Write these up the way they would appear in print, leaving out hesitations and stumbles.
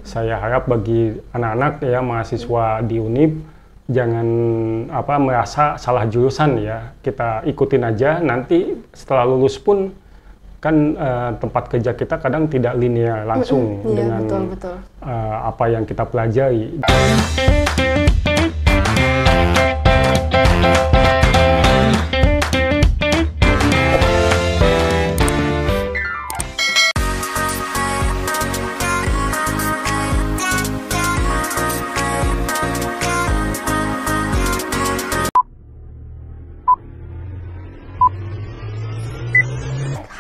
saya harap bagi anak-anak ya mahasiswa di Unip jangan merasa salah jurusan ya. Kita ikutin aja, nanti setelah lulus pun kan tempat kerja kita kadang tidak linear langsung dengan betul. apa yang kita pelajari.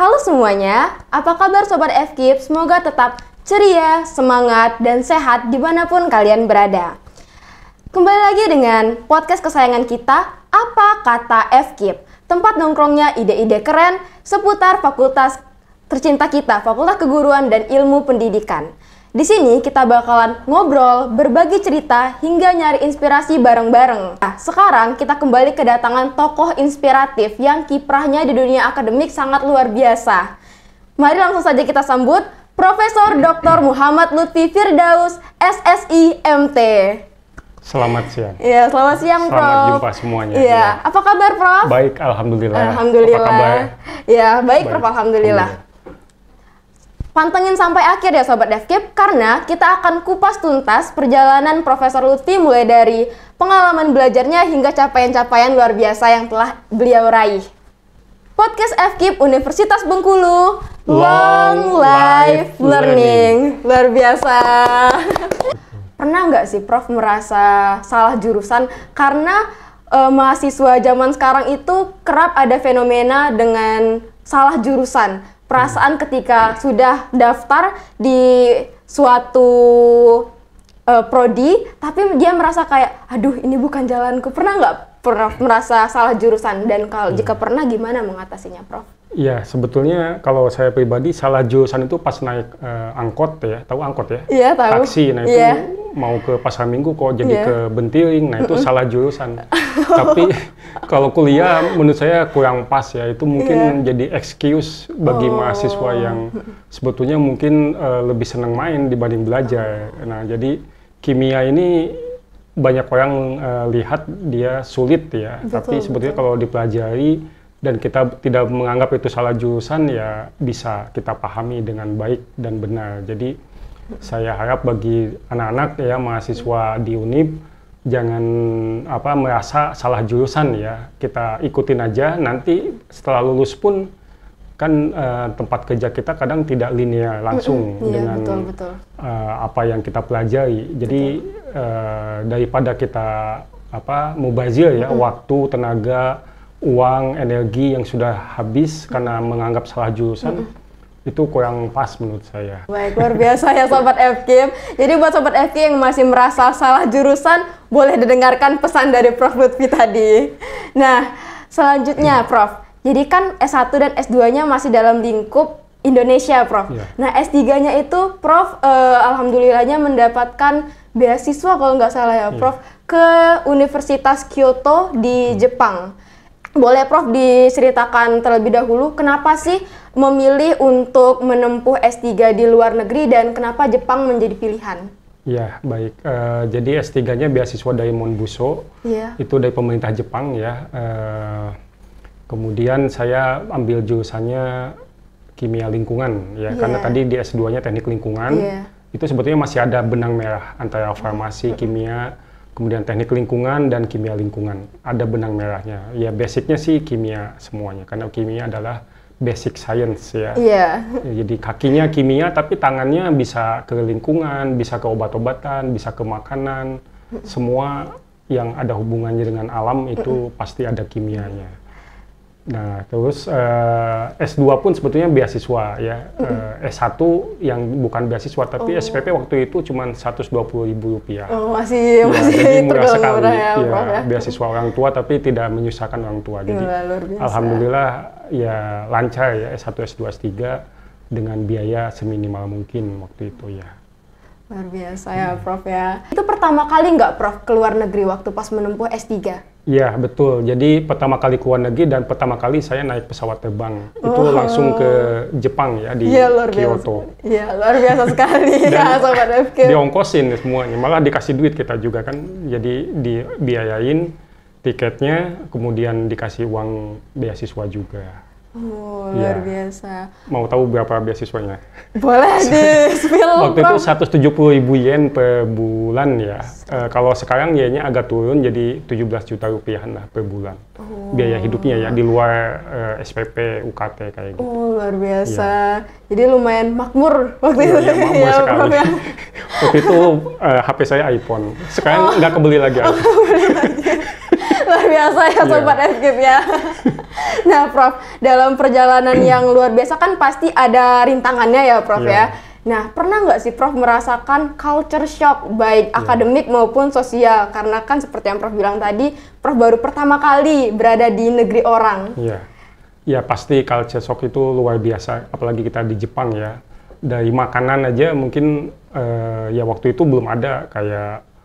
Halo semuanya, apa kabar Sobat FKIP? Semoga tetap ceria, semangat, dan sehat dimanapun kalian berada. Kembali lagi dengan podcast kesayangan kita, Apa Kata FKIP? Tempat nongkrongnya ide-ide keren seputar fakultas tercinta kita, Fakultas Keguruan dan Ilmu Pendidikan. Di sini kita bakalan ngobrol, berbagi cerita, hingga nyari inspirasi bareng-bareng. Nah, sekarang kita kembali kedatangan tokoh inspiratif yang kiprahnya di dunia akademik sangat luar biasa. Mari langsung saja kita sambut Profesor Dr. Muhammad Lutfi Firdaus, SSI MT. Selamat siang. Iya, selamat siang, Prof. Selamat jumpa semuanya. Iya, apa kabar, Prof? Baik, alhamdulillah. Alhamdulillah. Apa kabar? Ya, baik, Prof. Alhamdulillah. Pantengin sampai akhir ya Sobat FKIP, karena kita akan kupas tuntas perjalanan Profesor Lutfi mulai dari pengalaman belajarnya hingga capaian-capaian luar biasa yang telah beliau raih. Podcast FKIP Universitas Bengkulu, Long Life Learning. Luar biasa. Pernah nggak sih Prof merasa salah jurusan? Karena mahasiswa zaman sekarang itu kerap ada fenomena dengan salah jurusan. Perasaan ketika sudah daftar di suatu prodi, tapi dia merasa kayak, aduh ini bukan jalanku. Pernah nggak merasa salah jurusan? Dan kalau jika pernah, gimana mengatasinya, Prof? Iya, sebetulnya kalau saya pribadi salah jurusan itu pas naik angkot ya, tahu angkot ya? Iya, tahu. Taksi, nah itu mau ke Pasar Minggu kok jadi ke Bentiring, nah itu salah jurusan. Tapi kalau kuliah menurut saya kurang pas ya, itu mungkin jadi excuse bagi mahasiswa yang sebetulnya mungkin lebih senang main dibanding belajar. Nah jadi kimia ini banyak orang lihat dia sulit ya, tapi sebetulnya kalau dipelajari dan kita tidak menganggap itu salah jurusan, ya bisa kita pahami dengan baik dan benar. Jadi saya harap bagi anak-anak ya mahasiswa di Unip jangan merasa salah jurusan ya. Kita ikutin aja, nanti setelah lulus pun kan tempat kerja kita kadang tidak linear langsung dengan apa yang kita pelajari. Jadi daripada kita mubazir ya waktu, tenaga, uang, energi yang sudah habis karena menganggap salah jurusan, itu kurang pas menurut saya. Baik, luar biasa ya Sobat FKIP. Jadi buat Sobat FKIP yang masih merasa salah jurusan, boleh didengarkan pesan dari Prof. Lutfi tadi. Nah, selanjutnya Prof. Jadi kan S1 dan S2-nya masih dalam lingkup Indonesia, Prof. Nah, S3-nya itu Prof. Alhamdulillahnya mendapatkan beasiswa kalau nggak salah ya, Prof. Ke Universitas Kyoto di Jepang. Boleh Prof diceritakan terlebih dahulu kenapa sih memilih untuk menempuh S3 di luar negeri dan kenapa Jepang menjadi pilihan? Ya, baik. Jadi S3-nya beasiswa dari Monbuso, itu dari pemerintah Jepang ya. Kemudian saya ambil jurusannya kimia lingkungan ya, karena tadi di S2-nya teknik lingkungan, itu sebetulnya masih ada benang merah antara farmasi, kimia, kemudian teknik lingkungan dan kimia lingkungan. Ada benang merahnya. Ya basicnya sih kimia semuanya, karena kimia adalah basic science ya. Jadi kakinya kimia, tapi tangannya bisa ke lingkungan, bisa ke obat-obatan, bisa ke makanan. Semua yang ada hubungannya dengan alam itu pasti ada kimianya. Nah, terus S2 pun sebetulnya beasiswa ya. S1 yang bukan beasiswa, tapi SPP waktu itu cuma Rp120.000. Oh, masih jadi murah sekali. Ya, beasiswa orang tua tapi tidak menyusahkan orang tua. Jadi alhamdulillah ya lancar ya S1, S2, S3 dengan biaya seminimal mungkin waktu itu ya. Luar biasa ya Prof ya. Itu pertama kali nggak Prof keluar negeri waktu pas menempuh S3? Iya, betul. Jadi pertama kali ke luar negeri dan pertama kali saya naik pesawat terbang. Itu langsung ke Jepang ya, di Kyoto. Iya, luar biasa sekali ya Sobat FKIP. Diongkosin semuanya, malah dikasih duit kita juga kan. Jadi dibiayain tiketnya, kemudian dikasih uang beasiswa juga. Oh, luar biasa. Mau tahu berapa beasiswanya? Boleh di-spill, Waktu itu 170.000 yen per bulan ya. Kalau sekarang yennya agak turun jadi 17 juta rupiahan lah per bulan. Biaya hidupnya ya, di luar SPP, UKT kayak gitu. Oh, luar biasa. Jadi lumayan makmur waktu itu. Ya, makmur sekali. Waktu itu HP saya iPhone. Sekarang nggak kebeli lagi. Luar biasa ya Sobat FKIP ya. Nah Prof, dalam perjalanan yang luar biasa kan pasti ada rintangannya ya Prof ya. Nah pernah nggak sih Prof merasakan culture shock baik akademik maupun sosial? Karena kan seperti yang Prof bilang tadi, Prof baru pertama kali berada di negeri orang. Ya pasti culture shock itu luar biasa, apalagi kita di Jepang ya. Dari makanan aja mungkin ya waktu itu belum ada kayak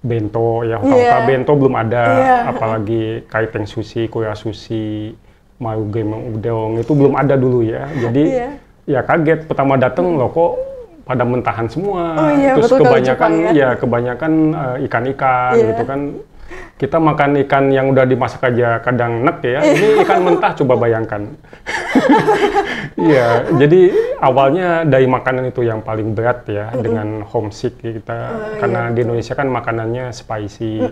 bento ya, bento belum ada, apalagi kaiteng sushi, kuya sushi, maruge udon itu belum ada dulu ya. Jadi ya kaget pertama datang loh kok pada mentahan semua. Terus kebanyakan kebanyakan ikan-ikan gitu kan. Kita makan ikan yang udah dimasak aja kadang nek ya. Ini ikan mentah coba bayangkan. Iya, jadi awalnya dari makanan itu yang paling berat ya, dengan homesick kita karena di Indonesia kan makanannya spicy,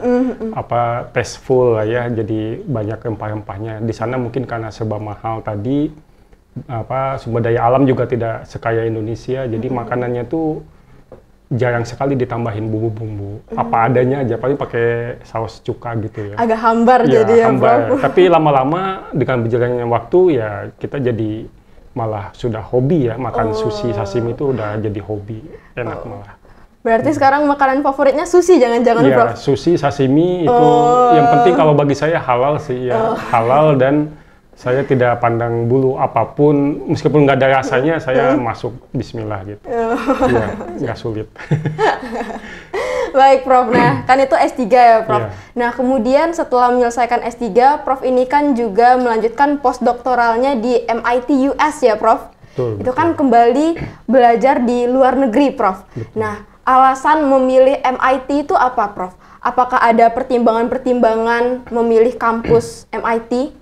tasteful lah ya, jadi banyak rempah-rempahnya. Di sana mungkin karena serba mahal tadi, sumber daya alam juga tidak sekaya Indonesia, jadi makanannya tuh jarang sekali ditambahin bumbu-bumbu, apa adanya aja, paling pakai saus cuka gitu ya. Agak hambar jadi ya, hambar. Tapi lama-lama dengan berjalannya waktu ya kita jadi malah sudah hobi ya, makan sushi, sashimi itu udah jadi hobi, enak malah. Berarti sekarang makanan favoritnya sushi, jangan-jangan Prof? Ya, sushi, sashimi itu yang penting kalau bagi saya halal sih ya, halal dan saya tidak pandang bulu apapun, meskipun nggak ada rasanya, saya masuk bismillah gitu. Iya, nggak sulit. Baik Prof, nah kan itu S3 ya Prof. Nah kemudian setelah menyelesaikan S3, Prof ini kan juga melanjutkan postdoktoralnya di MIT US ya Prof? Itu kan kembali belajar di luar negeri Prof. Nah alasan memilih MIT itu apa Prof? Apakah ada pertimbangan-pertimbangan memilih kampus MIT?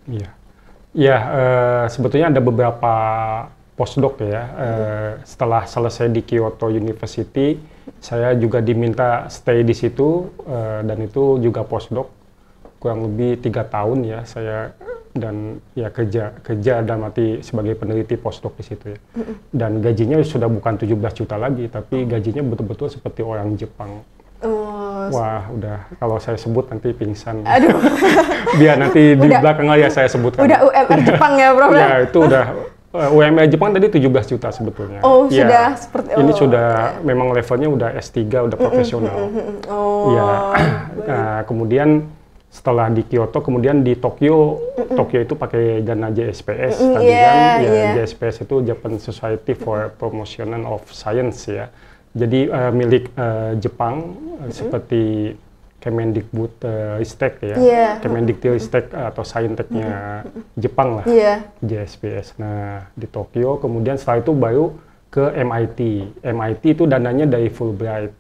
Ya, sebetulnya ada beberapa postdoc ya. Setelah selesai di Kyoto University, saya juga diminta stay di situ dan itu juga postdoc kurang lebih 3 tahun ya saya, dan ya kerja dan mati sebagai peneliti postdoc di situ ya. Dan gajinya sudah bukan 17 juta lagi, tapi gajinya betul-betul seperti orang Jepang. Wah, udah kalau saya sebut nanti pingsan. Aduh. Biar nanti di belakang ya saya sebutkan. Udah UMR Jepang ya, Bro? Ya, itu udah UMR Jepang tadi 17 juta sebetulnya. Oh, ya, sudah seperti ini sudah memang levelnya udah S3, udah profesional. Ya. Nah, kemudian setelah di Kyoto, kemudian di Tokyo, Tokyo itu pakai dana JSPS tadi kan. JSPS itu Japan Society for Promotion of Science ya. Jadi milik Jepang seperti Kemendikbud Ristek ya, Kemendikbud atau Sainteknya Jepang lah, JSPS. Nah di Tokyo, kemudian setelah itu baru ke MIT. MIT itu dananya dari Fulbright,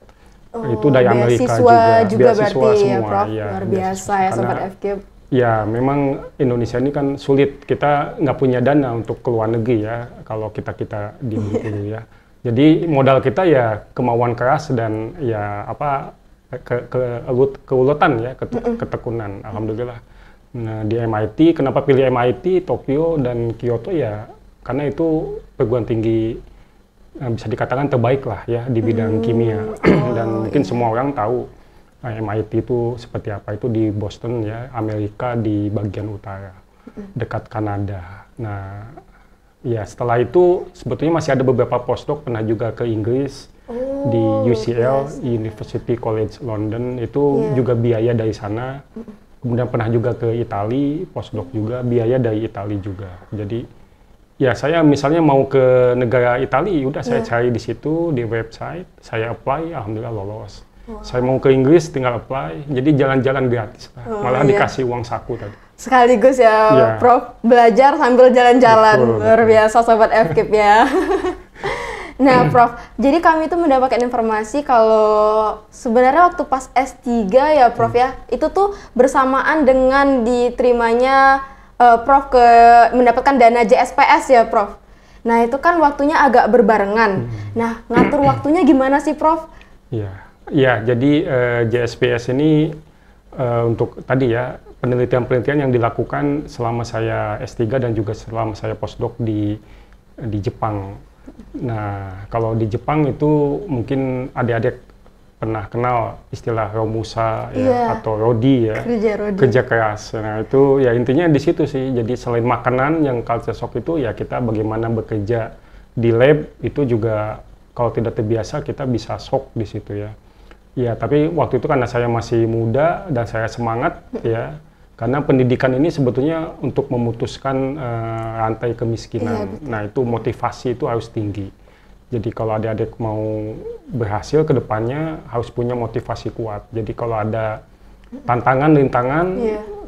itu dari Amerika juga beasiswa semua. Ya, Prof. Ya, luar biasa ya Sobat FKIP. Ya memang Indonesia ini kan sulit, kita nggak punya dana untuk ke luar negeri ya, kalau kita di Bengkulu ya. Jadi modal kita ya kemauan keras dan ya keuletan ya, ketekunan. Alhamdulillah. Nah di MIT, kenapa pilih MIT, Tokyo dan Kyoto ya karena itu perguruan tinggi bisa dikatakan terbaik lah ya di bidang kimia. Dan mungkin semua orang tahu MIT itu seperti apa, itu di Boston ya, Amerika di bagian utara, dekat Kanada. Nah ya setelah itu sebetulnya masih ada beberapa postdoc, pernah juga ke Inggris di UCL, University College London, itu juga biaya dari sana. Kemudian pernah juga ke Italia, postdoc juga, biaya dari Italia juga. Jadi ya saya misalnya mau ke negara Italia, udah saya cari di situ di website, saya apply, alhamdulillah lolos. Saya mau ke Inggris tinggal apply, jadi jalan-jalan gratis lah. Malah dikasih uang saku tadi. Sekaligus ya, Prof, belajar sambil jalan-jalan. Luar biasa Sobat FKIP ya. Nah, Prof, jadi kami itu mendapatkan informasi kalau sebenarnya waktu pas S3 ya, Prof ya, itu tuh bersamaan dengan diterimanya Prof mendapatkan dana JSPS ya, Prof. Nah, itu kan waktunya agak berbarengan. Nah, ngatur waktunya gimana sih, Prof? Iya, jadi JSPS ini untuk tadi ya, penelitian-penelitian yang dilakukan selama saya S3 dan juga selama saya postdoc di Jepang. Nah, kalau di Jepang itu mungkin adik-adik pernah kenal istilah romusa ya, atau rodi ya, kerja keras. Nah, itu ya intinya di situ sih. Jadi selain makanan yang culture shock itu ya kita bagaimana bekerja di lab itu juga kalau tidak terbiasa kita bisa shock di situ ya. Ya, tapi waktu itu karena saya masih muda dan saya semangat ya. Karena pendidikan ini sebetulnya untuk memutuskan rantai kemiskinan. Nah, itu motivasi itu harus tinggi. Jadi kalau adik-adik mau berhasil ke depannya harus punya motivasi kuat. Jadi kalau ada tantangan-rintangan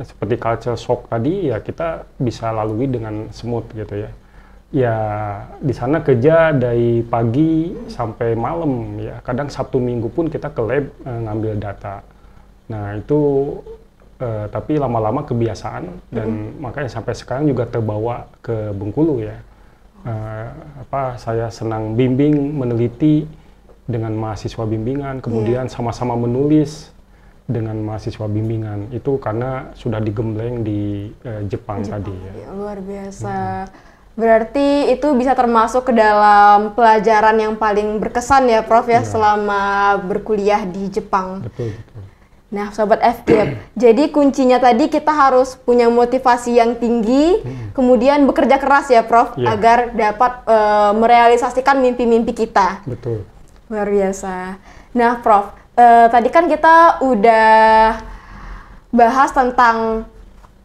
seperti culture shock tadi, ya kita bisa lalui dengan smooth gitu ya. Ya, di sana kerja dari pagi sampai malam ya. Kadang Sabtu Minggu pun kita ke lab ngambil data. Nah, itu tapi lama-lama kebiasaan dan makanya sampai sekarang juga terbawa ke Bengkulu ya. Saya senang bimbing, meneliti dengan mahasiswa bimbingan, kemudian sama-sama menulis dengan mahasiswa bimbingan. Itu karena sudah digembleng di Jepang tadi ya. Luar biasa. Berarti itu bisa termasuk ke dalam pelajaran yang paling berkesan ya, Prof ya, selama berkuliah di Jepang. Betul, betul. Nah, Sobat FKIP, jadi kuncinya tadi kita harus punya motivasi yang tinggi, kemudian bekerja keras ya, Prof, agar dapat merealisasikan mimpi-mimpi kita. Betul. Luar biasa. Nah, Prof, tadi kan kita udah bahas tentang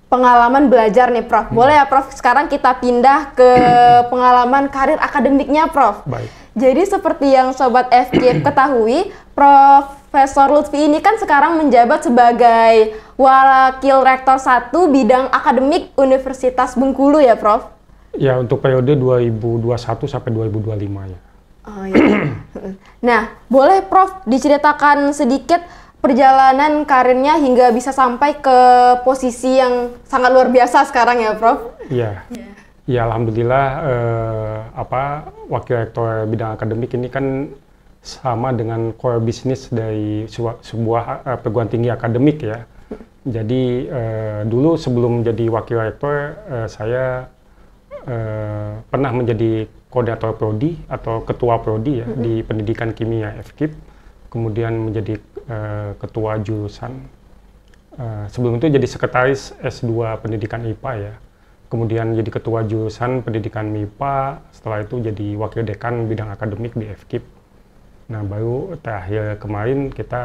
pengalaman belajar nih, Prof. Boleh ya, Prof, sekarang kita pindah ke pengalaman karir akademiknya, Prof. Baik. Jadi seperti yang Sobat FKIP ketahui, Profesor Lutfi ini kan sekarang menjabat sebagai Wakil Rektor 1 Bidang Akademik Universitas Bengkulu ya, Prof? Ya, untuk periode 2021 sampai 2025 ya. Oh iya. Nah, boleh Prof diceritakan sedikit perjalanan karirnya hingga bisa sampai ke posisi yang sangat luar biasa sekarang ya, Prof? Iya. Ya, alhamdulillah Wakil Rektor Bidang Akademik ini kan sama dengan core bisnis dari sebuah perguruan tinggi akademik ya. Jadi dulu sebelum jadi Wakil Rektor saya pernah menjadi koordinator prodi atau ketua prodi ya di Pendidikan Kimia FKIP, kemudian menjadi ketua jurusan. Sebelum itu jadi sekretaris S2 Pendidikan IPA ya. Kemudian jadi ketua jurusan pendidikan MIPA, setelah itu jadi wakil dekan bidang akademik di FKIP. Nah, baru terakhir kemarin kita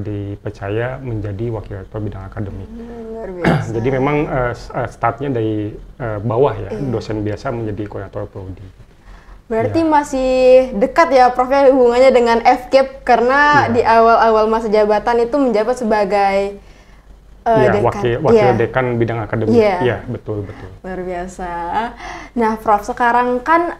dipercaya menjadi wakil rektor bidang akademik. Luar biasa. Jadi memang startnya dari bawah ya, dosen biasa menjadi koordinator prodi. Berarti masih dekat ya, Prof, ya, hubungannya dengan FKIP karena di awal-awal masa jabatan itu menjabat sebagai wakil dekan bidang akademik. Iya, betul. Luar biasa. Nah, Prof, sekarang kan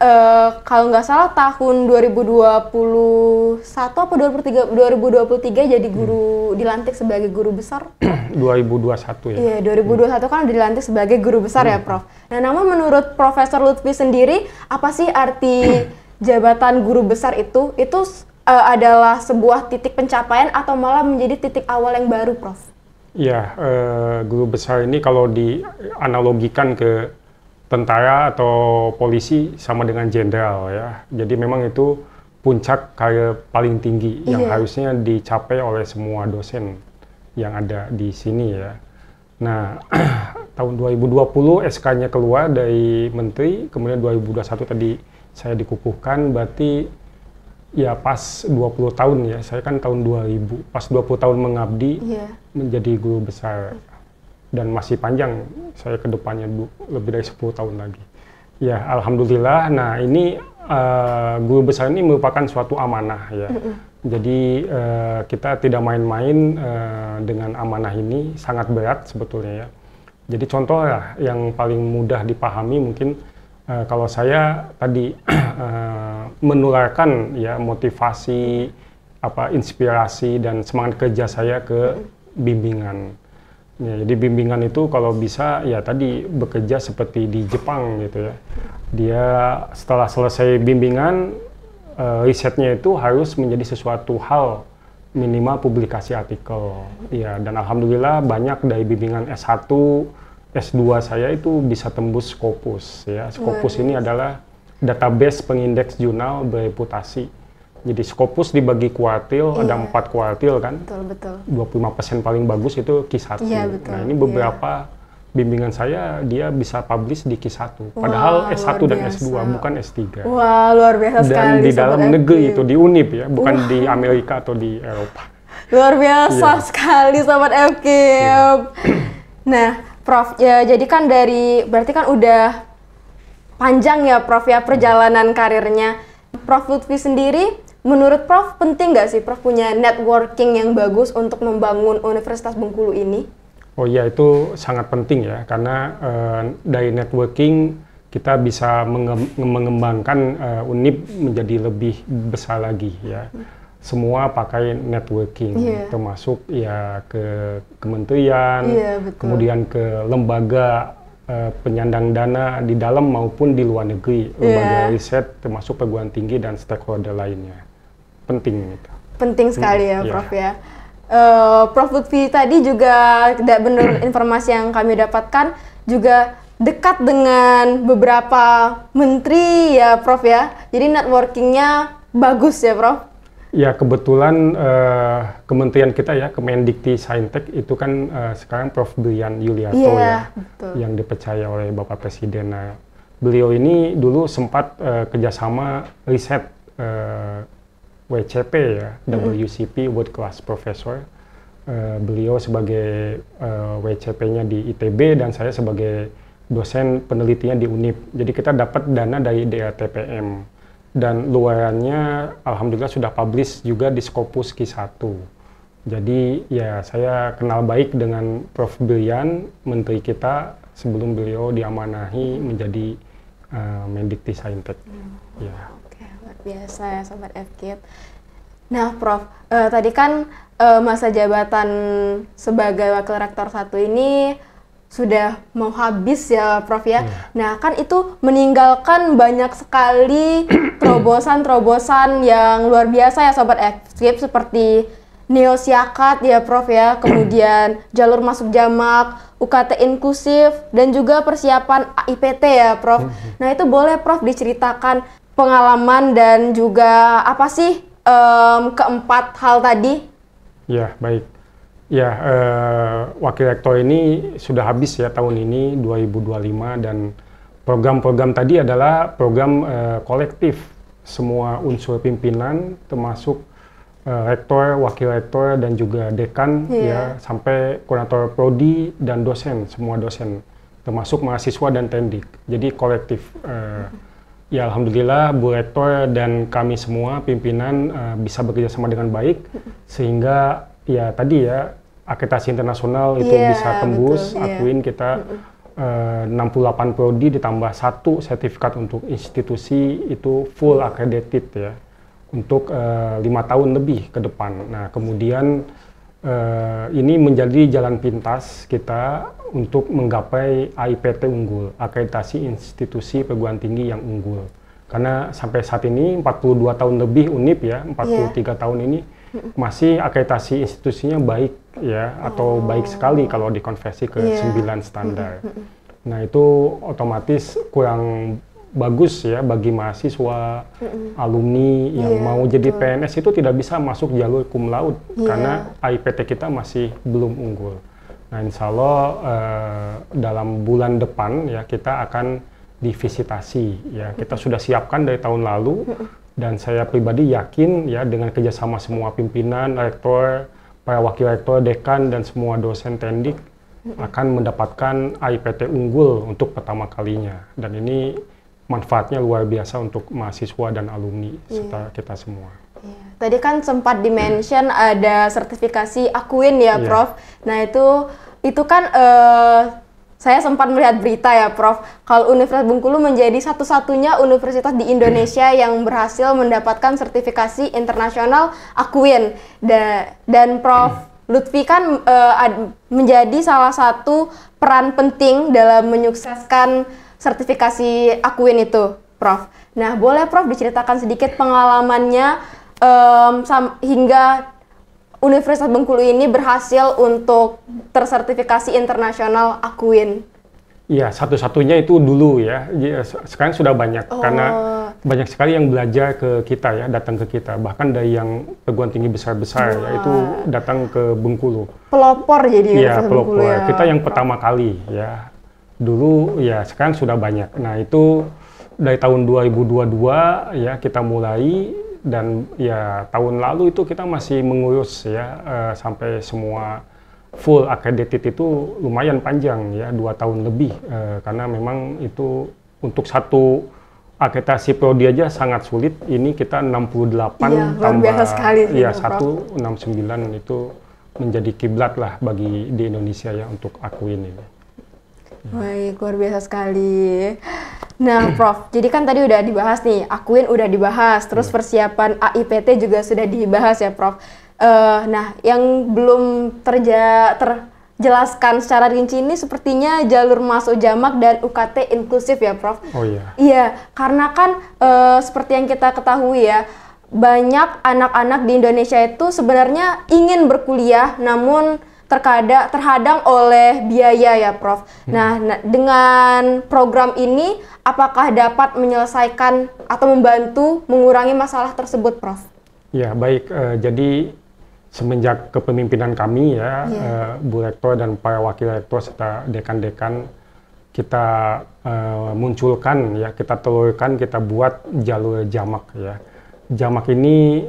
kalau nggak salah tahun 2021 atau 2023 jadi guru, dilantik sebagai guru besar. 2021 ya. Iya, 2021 kan dilantik sebagai guru besar ya, Prof. Nah, namun menurut Profesor Lutfi sendiri, apa sih arti jabatan guru besar itu? Itu adalah sebuah titik pencapaian atau malah menjadi titik awal yang baru, Prof? Ya, guru besar ini kalau dianalogikan ke tentara atau polisi sama dengan jenderal ya. Jadi memang itu puncak karir paling tinggi yang harusnya dicapai oleh semua dosen yang ada di sini ya. Nah, tahun 2020 SK-nya keluar dari Menteri, kemudian 2021 tadi saya dikukuhkan, berarti ya pas 20 tahun ya, saya kan tahun 2000, pas 20 tahun mengabdi menjadi guru besar dan masih panjang saya ke depannya lebih dari 10 tahun lagi. Ya, alhamdulillah. Nah, ini guru besar ini merupakan suatu amanah ya. Jadi kita tidak main-main dengan amanah ini, sangat berat sebetulnya ya. Jadi contoh lah yang paling mudah dipahami mungkin kalau saya tadi menularkan ya motivasi, inspirasi dan semangat kerja saya ke bimbingan. Ya, jadi bimbingan itu kalau bisa ya tadi bekerja seperti di Jepang gitu ya. Dia setelah selesai bimbingan risetnya itu harus menjadi sesuatu hal, minimal publikasi artikel. Ya, dan alhamdulillah banyak dari bimbingan S1, S2 saya itu bisa tembus Scopus ya. Scopus ini adalah database pengindeks jurnal bereputasi. Jadi Scopus dibagi kuartil, ada 4 kuartil kan. Betul. 25% paling bagus itu Q1. Nah, ini beberapa bimbingan saya dia bisa publish di Q1. Padahal S1 dan S2 bukan S3. Wah, luar biasa sekali. Dan di dalam negeri itu di UNIP ya, bukan di Amerika atau di Eropa. Luar biasa sekali Sobat FKIP. Nah, Prof, ya jadi kan berarti kan udah panjang ya Prof ya perjalanan karirnya. Prof Lutfi sendiri, menurut Prof penting nggak sih Prof punya networking yang bagus untuk membangun Universitas Bengkulu ini? Oh iya, itu sangat penting ya, karena dari networking kita bisa mengembangkan UNIP menjadi lebih besar lagi ya. Semua pakai networking, termasuk ya ke kementerian, kemudian ke lembaga penyandang dana di dalam maupun di luar negeri, lembaga riset, termasuk perguruan tinggi dan stakeholder lainnya. Penting itu. Penting sekali ya, Prof ya. Prof Lutfi tadi juga benar informasi yang kami dapatkan juga dekat dengan beberapa menteri ya, Prof ya. Jadi networkingnya bagus ya, Prof. Ya, kebetulan kementerian kita ya, Kemendikti Saintek itu kan sekarang Prof Brian Yuliarto ya, betul, yang dipercaya oleh Bapak Presiden. Nah, beliau ini dulu sempat kerjasama riset WCP ya, WCP World Class Professor. Beliau sebagai WCP-nya di ITB dan saya sebagai dosen penelitinya di UNIP. Jadi kita dapat dana dari DATPM. Dan luarannya alhamdulillah sudah publish juga di Scopus Q1. Jadi ya saya kenal baik dengan Prof Brian, menteri kita, sebelum beliau diamanahi menjadi Mendikti Saintek. Ya. Oke, luar biasa ya Sobat FKIP. Nah Prof, tadi kan masa jabatan sebagai Wakil Rektor 1 ini sudah mau habis ya Prof ya. Nah kan itu meninggalkan banyak sekali terobosan-terobosan yang luar biasa ya Sobat FKIP, seperti Neosiakat ya Prof ya, kemudian jalur masuk jamak, UKT inklusif, dan juga persiapan AIPT ya Prof. Nah itu boleh Prof diceritakan pengalaman dan juga apa sih keempat hal tadi? Ya, baik. Ya, Wakil Rektor ini sudah habis ya tahun ini 2025, dan program-program tadi adalah program kolektif semua unsur pimpinan, termasuk rektor, wakil rektor, dan juga dekan ya, sampai koordinator prodi dan dosen, semua dosen, termasuk mahasiswa dan tendik. Jadi kolektif. Ya alhamdulillah Bu Rektor dan kami semua pimpinan bisa bekerja sama dengan baik, sehingga ya tadi ya akreditasi internasional itu bisa tembus, betul, akuin kita 68 prodi ditambah 1 sertifikat untuk institusi itu full accredited ya, untuk 5 tahun lebih ke depan. Nah kemudian ini menjadi jalan pintas kita untuk menggapai AIPT unggul, akreditasi institusi perguruan tinggi yang unggul. Karena sampai saat ini 42 tahun lebih UNIP ya, 43 tahun ini masih akreditasi institusinya baik ya, atau baik sekali kalau dikonversi ke 9 standar. Nah itu otomatis kurang bagus ya bagi mahasiswa, alumni yang mau jadi PNS itu tidak bisa masuk jalur cum laude karena AIPT kita masih belum unggul. Nah insya Allah dalam bulan depan ya kita akan divisitasi ya, kita sudah siapkan dari tahun lalu. Dan saya pribadi yakin ya dengan kerjasama semua pimpinan, rektor, para wakil rektor, dekan, dan semua dosen tendik akan mendapatkan AIPT unggul untuk pertama kalinya. Dan ini manfaatnya luar biasa untuk mahasiswa dan alumni serta kita semua. Iya. Tadi kan sempat di-mention ada sertifikasi Akuin ya, Iya. Prof. Nah, itu kan saya sempat melihat berita ya, Prof. Kalau Universitas Bengkulu menjadi satu-satunya universitas di Indonesia yang berhasil mendapatkan sertifikasi internasional Akuin. Dan Prof. Lutfi kan menjadi salah satu peran penting dalam menyukseskan sertifikasi Akuin itu, Prof. Nah, boleh Prof diceritakan sedikit pengalamannya hingga Universitas Bengkulu ini berhasil untuk tersertifikasi internasional Akuin? Iya, satu-satunya itu dulu ya. Sekarang sudah banyak karena banyak sekali yang belajar ke kita ya, datang ke kita. Bahkan dari yang perguruan tinggi besar-besar ya, itu datang ke Bengkulu. Pelopor jadi Iya, Universitas pelopor. Bengkulu ya. Kita yang pertama kali ya. Dulu ya, sekarang sudah banyak. Nah, itu dari tahun 2022 ya kita mulai, dan ya tahun lalu itu kita masih mengurus ya sampai semua full accredited itu lumayan panjang ya, 2 tahun lebih karena memang itu untuk satu akreditasi prodi aja sangat sulit. Ini kita 68 Iya, luar biasa sekali sih, ya Prof. 169 itu menjadi kiblat lah bagi di Indonesia ya untuk Akuin ini. Baik, luar biasa sekali. Nah, Prof, jadi kan tadi udah dibahas nih, Akuin udah dibahas, terus persiapan AIPT juga sudah dibahas ya, Prof. Nah, yang belum terjelaskan secara rinci ini sepertinya jalur masuk jamak dan UKT inklusif ya, Prof. Oh iya. Iya, karena kan seperti yang kita ketahui ya, banyak anak-anak di Indonesia itu sebenarnya ingin berkuliah, namun terhadang oleh biaya ya, Prof. Nah, dengan program ini, apakah dapat menyelesaikan atau membantu mengurangi masalah tersebut, Prof? Ya, baik. Jadi semenjak kepemimpinan kami ya, Bu Rektor dan para wakil rektor serta dekan-dekan, kita munculkan ya, kita telurkan, kita buat jalur jamak ya. Jamak ini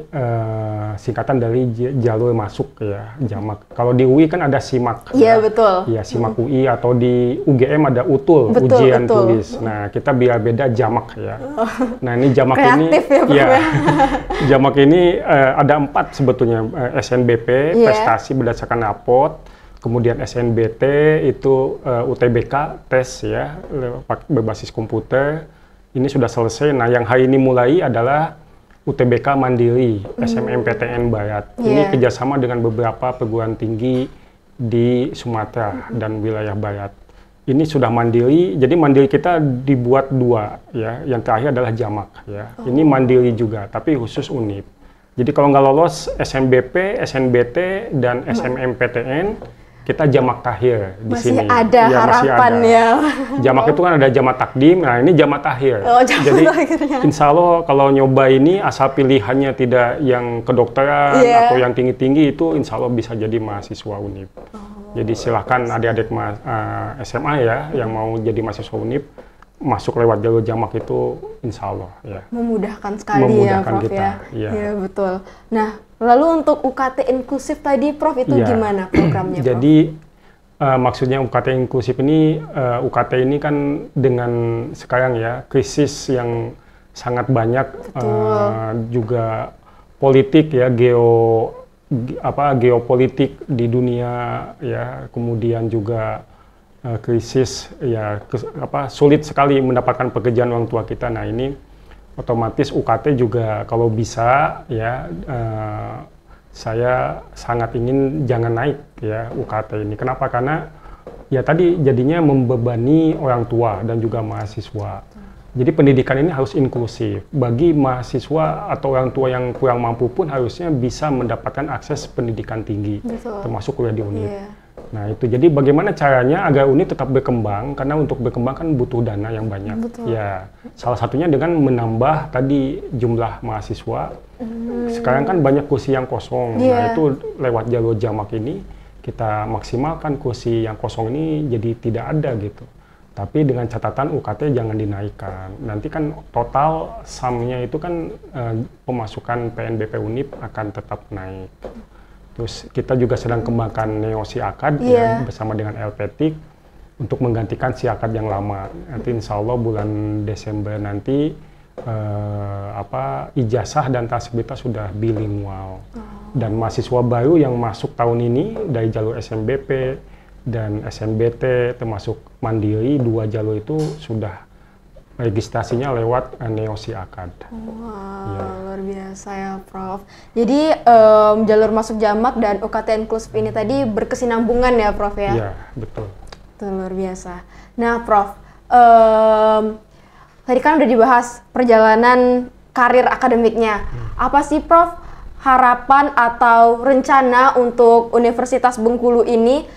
singkatan dari jalur masuk ya, jamak. Kalau di UI kan ada SIMAK. Iya, betul. Iya, SIMAK UI, atau di UGM ada UTUL, Betul, ujian betul. tulis. Nah, kita biar beda jamak ya. Nah, ini jamak Kreatif ya, Prof, ya. ya. Jamak ini ada 4 sebetulnya, SNBP, Iya. prestasi berdasarkan raport. Kemudian SNBT itu UTBK, tes ya, berbasis komputer. Ini sudah selesai. Nah, yang hari ini mulai adalah UTBK Mandiri, SMMPTN Barat. Ini kerjasama dengan beberapa perguruan tinggi di Sumatera dan wilayah Barat. Ini sudah mandiri, jadi mandiri kita dibuat 2 ya. Yang terakhir adalah jamak ya. Ini mandiri juga, tapi khusus UNIP. Jadi kalau nggak lolos SNBP, SNBT, dan SMMPTN, kita jamak takhir di Masih sini. ada Ya, masih harapan ada. ya. Jamak itu kan ada jamak takdim, nah ini jamak takhir. Oh, jamak Jadi takhirnya. insya Allah kalau nyoba ini asal pilihannya tidak yang kedokteran atau yang tinggi-tinggi, itu insya Allah bisa jadi mahasiswa UNIP. Jadi silahkan adik-adik SMA ya yang mau jadi mahasiswa UNIP, masuk lewat jalur jamak itu insya Allah ya. Memudahkan sekali Memudahkan ya, Prof kita, ya. iya. Iya, betul. Nah, lalu untuk UKT inklusif tadi, Prof, itu Iya. gimana programnya, Prof? Jadi maksudnya UKT inklusif ini, UKT ini kan dengan sekarang ya krisis yang sangat banyak, juga politik ya, geopolitik di dunia ya, kemudian juga krisis ya, sulit sekali mendapatkan pekerjaan orang tua kita. Nah, ini otomatis UKT juga kalau bisa ya, saya sangat ingin jangan naik ya UKT ini. Kenapa? Karena ya tadi jadinya membebani orang tua dan juga mahasiswa. Jadi pendidikan ini harus inklusif. Bagi mahasiswa atau orang tua yang kurang mampu pun harusnya bisa mendapatkan akses pendidikan tinggi, termasuk kuliah di UNIP. Nah, itu jadi bagaimana caranya agar UNIP tetap berkembang, karena untuk berkembang kan butuh dana yang banyak. Ya, salah satunya dengan menambah tadi jumlah mahasiswa. Sekarang kan banyak kursi yang kosong. Nah, itu lewat jalur jamak ini kita maksimalkan kursi yang kosong ini jadi tidak ada gitu. Tapi dengan catatan UKT jangan dinaikkan. Nanti kan total sumnya itu kan pemasukan PNBP UNIP akan tetap naik. Terus kita juga sedang kembangkan Neo Siakad ya, bersama dengan LPTIK untuk menggantikan Siakad yang lama. Nanti insya Allah bulan Desember nanti ijazah dan tasbita sudah bilingual. Dan mahasiswa baru yang masuk tahun ini dari jalur SNBP dan SNBT termasuk Mandiri, 2 jalur itu sudah registrasinya lewat Neosi Akad. Wah, luar biasa ya Prof. Jadi jalur masuk Jamak dan UKT inklusif ini tadi berkesinambungan ya Prof ya? Iya, betul. Itu luar biasa. Nah Prof, tadi kan udah dibahas perjalanan karir akademiknya. Apa sih Prof harapan atau rencana untuk Universitas Bengkulu ini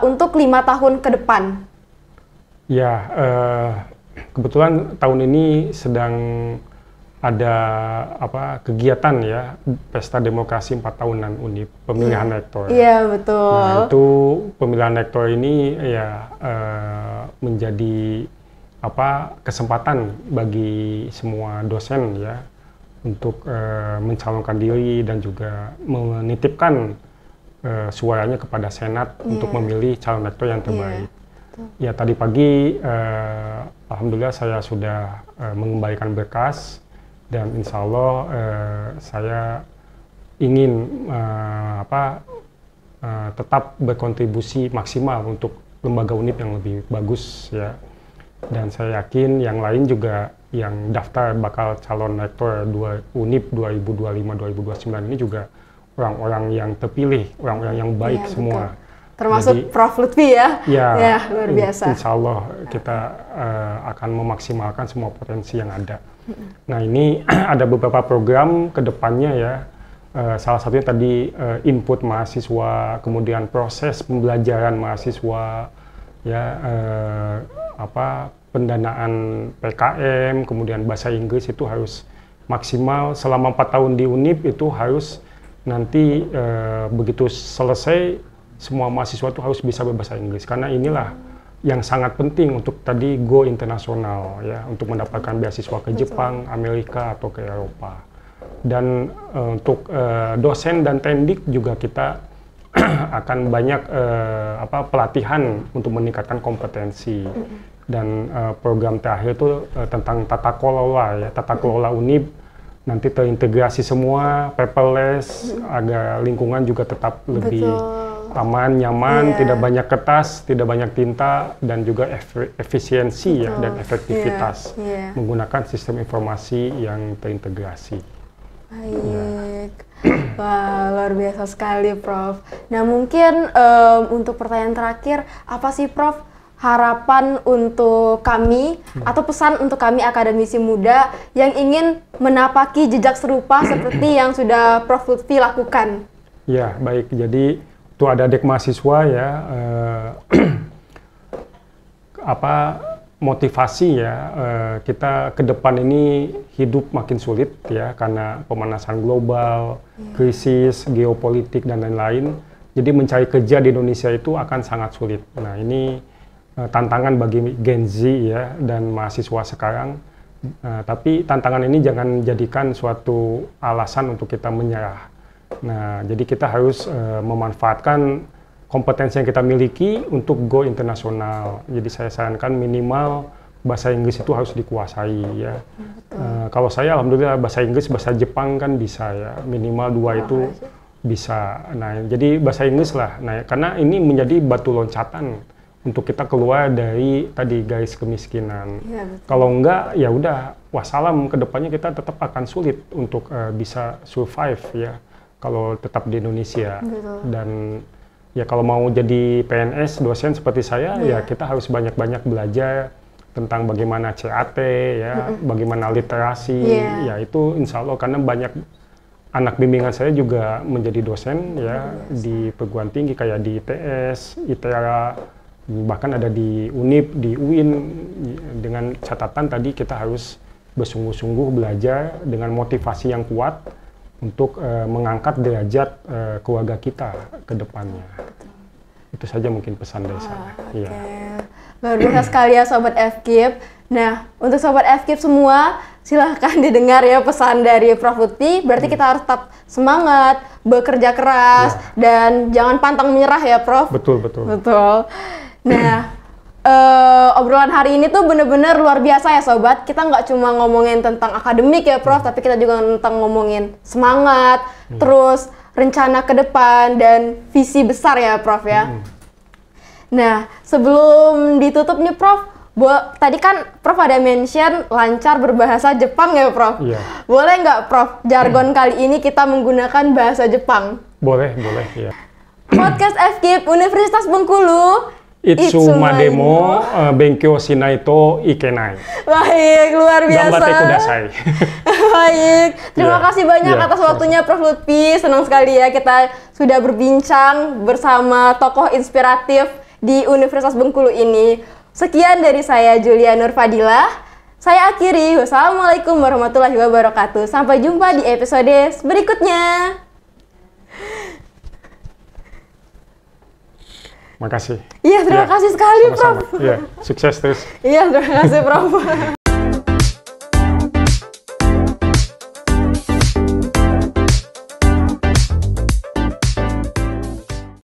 untuk 5 tahun ke depan? Ya, kebetulan tahun ini sedang ada kegiatan ya, Pesta Demokrasi 4 tahunan UNIP, pemilihan rektor. Iya, betul. Nah, itu pemilihan rektor ini ya menjadi kesempatan bagi semua dosen ya untuk mencalonkan diri dan juga menitipkan suaranya kepada Senat untuk memilih calon rektor yang terbaik. Ya, tadi pagi alhamdulillah saya sudah mengembalikan berkas dan insya Allah saya ingin tetap berkontribusi maksimal untuk lembaga UNIP yang lebih bagus ya. Dan saya yakin yang lain juga yang daftar bakal calon rektor UNIP 2025-2029 ini juga orang-orang yang terpilih, orang-orang yang baik semua. Betul. Termasuk jadi, Prof Lutfi ya? Ya, luar biasa. Insya Allah kita akan memaksimalkan semua potensi yang ada. Nah ini ada beberapa program ke depannya ya. Salah satunya tadi input mahasiswa, kemudian proses pembelajaran mahasiswa, ya pendanaan PKM, kemudian bahasa Inggris itu harus maksimal selama 4 tahun di UNIP itu harus nanti begitu selesai semua mahasiswa itu harus bisa berbahasa Inggris karena inilah yang sangat penting untuk tadi go internasional ya untuk mendapatkan beasiswa ke Jepang, Amerika atau ke Eropa. Dan untuk dosen dan tendik juga kita akan banyak pelatihan untuk meningkatkan kompetensi. Dan program terakhir itu tentang tata kelola UNIP nanti terintegrasi semua, paperless, agar lingkungan juga tetap lebih aman, nyaman, tidak banyak kertas, tidak banyak tinta, dan juga efisiensi ya dan efektivitas menggunakan sistem informasi yang terintegrasi. Baik, wah luar biasa sekali Prof. Nah mungkin untuk pertanyaan terakhir, apa sih Prof harapan untuk kami atau pesan untuk kami akademisi muda yang ingin menapaki jejak serupa seperti yang sudah Prof Lutfi lakukan? Ya baik, jadi itu ada adik mahasiswa ya, motivasi ya, kita ke depan ini hidup makin sulit ya karena pemanasan global, krisis, geopolitik dan lain-lain. Jadi mencari kerja di Indonesia itu akan sangat sulit. Nah ini tantangan bagi Gen Z ya dan mahasiswa sekarang. Tapi tantangan ini jangan jadikan suatu alasan untuk kita menyerah. Nah, jadi kita harus memanfaatkan kompetensi yang kita miliki untuk go internasional. Jadi saya sarankan minimal bahasa Inggris itu harus dikuasai ya. Kalau saya alhamdulillah bahasa Inggris, bahasa Jepang kan bisa ya. Minimal 2 itu bisa. Nah, jadi bahasa Inggris lah. Nah, karena ini menjadi batu loncatan untuk kita keluar dari tadi garis kemiskinan. Ya, kalau enggak ya udah wassalam, kedepannya kita tetap akan sulit untuk bisa survive ya. Kalau tetap di Indonesia. Dan ya kalau mau jadi PNS, dosen seperti saya, ya kita harus banyak-banyak belajar tentang bagaimana CAT, ya, bagaimana literasi, ya itu insya Allah karena banyak anak bimbingan saya juga menjadi dosen ya di perguruan tinggi kayak di ITS, ITERA, bahkan ada di UNIP, di UIN, dengan catatan tadi kita harus bersungguh-sungguh belajar dengan motivasi yang kuat untuk mengangkat derajat keluarga kita ke depannya. Itu saja mungkin pesan dari saya. Ya. Luar biasa sekali ya Sobat FKIP. Nah, untuk Sobat FKIP semua, silahkan didengar ya pesan dari Prof Lutfi. Berarti kita harus tetap semangat, bekerja keras, dan jangan pantang menyerah ya Prof. Betul, betul. Betul. Nah, obrolan hari ini tuh bener-bener luar biasa ya sobat. Kita nggak cuma ngomongin tentang akademik ya Prof, tapi kita juga tentang ngomongin semangat, terus rencana ke depan dan visi besar ya Prof ya. Nah, sebelum ditutup nih Prof, tadi kan Prof ada mention lancar berbahasa Jepang ya Prof. Iya. Boleh nggak Prof, jargon kali ini kita menggunakan bahasa Jepang? Boleh ya. Podcast FKIP Universitas Bengkulu. Itsumademo Benkyou shinai to ikenai. Baik, luar biasa. Gambate kudasai. Baik, terima kasih banyak Yeah, atas waktunya Prof Lutfi. Senang sekali ya kita sudah berbincang bersama tokoh inspiratif di Universitas Bengkulu ini. Sekian dari saya Julia Nur Fadila. Saya akhiri. Wassalamualaikum warahmatullahi wabarakatuh. Sampai jumpa di episode berikutnya. Makasih. Iya, terima kasih sekali sama-sama. Prof. Iya, sukses terus. Iya, terima kasih Prof.